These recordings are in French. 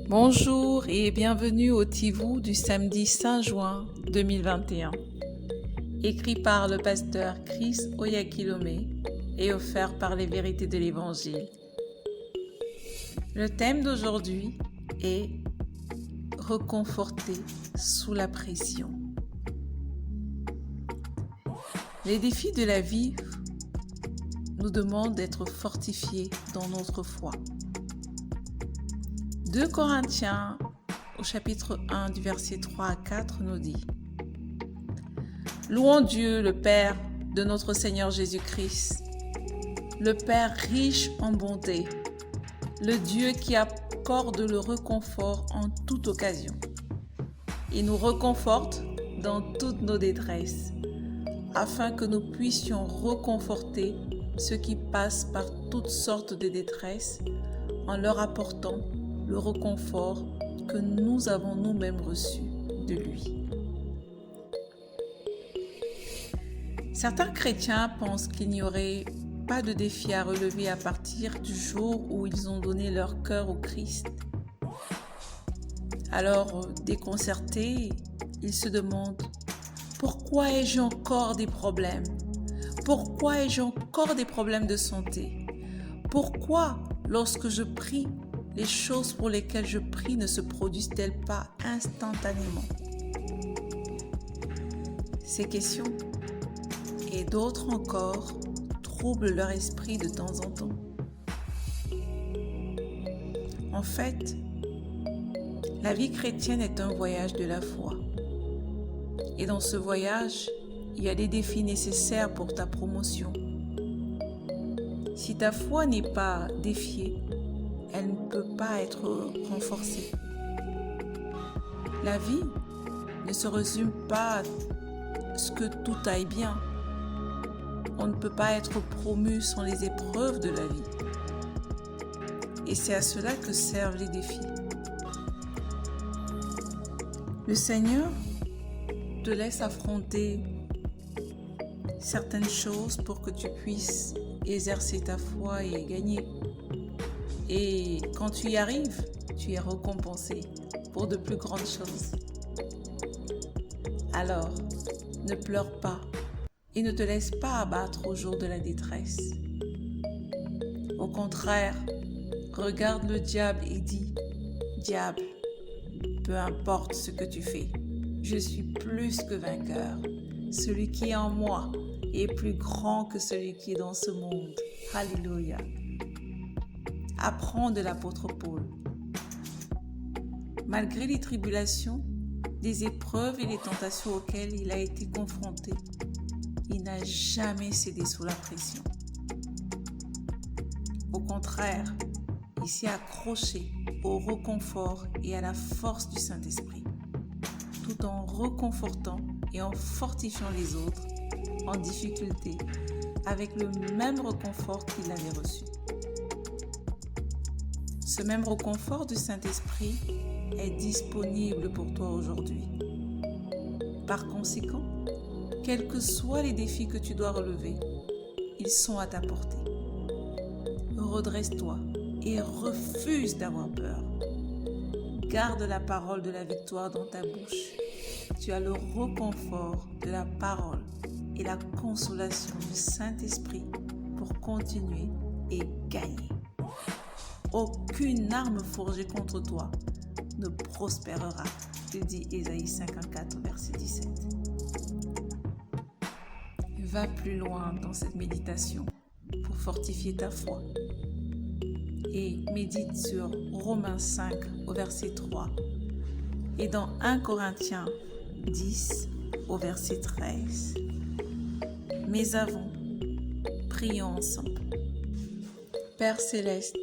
Bonjour et bienvenue au Tivou du samedi 5 juin 2021. Écrit par le pasteur Chris Oyakilome et offert par les vérités de l'Évangile. Le thème d'aujourd'hui est reconforter sous la pression. Les défis de la vie nous demandent d'être fortifiés dans notre foi. 2 Corinthiens au chapitre 1 du verset 3 à 4 nous dit: Louons Dieu, le Père de notre Seigneur Jésus-Christ, le Père riche en bonté, le Dieu qui accorde le réconfort en toute occasion. Il nous réconforte dans toutes nos détresses, afin que nous puissions réconforter ceux qui passent par toutes sortes de détresses en leur apportant le réconfort que nous avons nous-mêmes reçu de lui. Certains chrétiens pensent qu'il n'y aurait pas de défi à relever à partir du jour où ils ont donné leur cœur au Christ. Alors, déconcertés, ils se demandent: pourquoi ai-je encore des problèmes? Pourquoi ai-je encore des problèmes de santé? Pourquoi, lorsque je prie, les choses pour lesquelles je prie ne se produisent-elles pas instantanément? Ces questions et d'autres encore troublent leur esprit de temps en temps. En fait, la vie chrétienne est un voyage de la foi. Et dans ce voyage, il y a des défis nécessaires pour ta promotion. Si ta foi n'est pas défiée, elle ne peut pas être renforcée. La vie ne se résume pas à ce que tout aille bien. On ne peut pas être promu sans les épreuves de la vie. Et c'est à cela que servent les défis. Le Seigneur te laisse affronter certaines choses pour que tu puisses exercer ta foi et gagner. Et quand tu y arrives, tu es récompensé pour de plus grandes choses. Alors, ne pleure pas et ne te laisse pas abattre au jour de la détresse. Au contraire, regarde le diable et dis: Diable, peu importe ce que tu fais, je suis plus que vainqueur. Celui qui est en moi est plus grand que celui qui est dans ce monde. Alléluia. Apprends de l'apôtre Paul. Malgré les tribulations, les épreuves et les tentations auxquelles il a été confronté, il n'a jamais cédé sous la pression. Au contraire, il s'est accroché au réconfort et à la force du Saint-Esprit, tout en réconfortant et en fortifiant les autres en difficulté avec le même réconfort qu'il avait reçu. Ce même réconfort du Saint-Esprit est disponible pour toi aujourd'hui. Par conséquent, quels que soient les défis que tu dois relever, ils sont à ta portée. Redresse-toi et refuse d'avoir peur. Garde la parole de la victoire dans ta bouche. Tu as le réconfort de la parole et la consolation du Saint-Esprit pour continuer et gagner. Aucune arme forgée contre toi ne prospérera, te dit Ésaïe 54, verset 17. Va plus loin dans cette méditation pour fortifier ta foi et médite sur Romains 5 au verset 3 et dans 1 Corinthiens 10 au verset 13. Mais avant, prions ensemble. Père Céleste,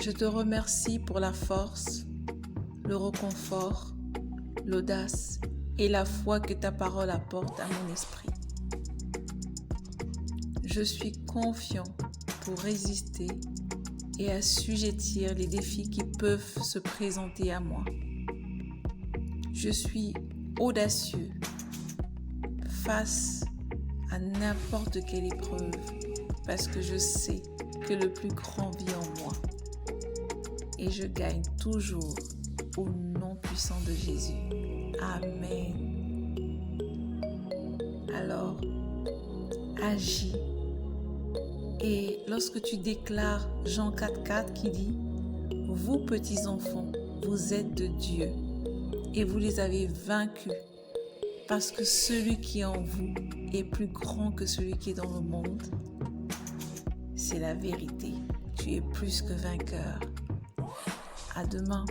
je te remercie pour la force, le réconfort, l'audace et la foi que ta parole apporte à mon esprit. Je suis confiant pour résister et assujettir les défis qui peuvent se présenter à moi. Je suis audacieux face à n'importe quelle épreuve parce que je sais que le plus grand vit en moi. et je gagne toujours au nom puissant de Jésus. Amen. Alors, agis. Et lorsque tu déclares Jean 4,4 qui dit « Vous petits enfants, vous êtes de Dieu et vous les avez vaincus parce que celui qui est en vous est plus grand que celui qui est dans le monde. » C'est la vérité. Tu es plus que vainqueur. À demain.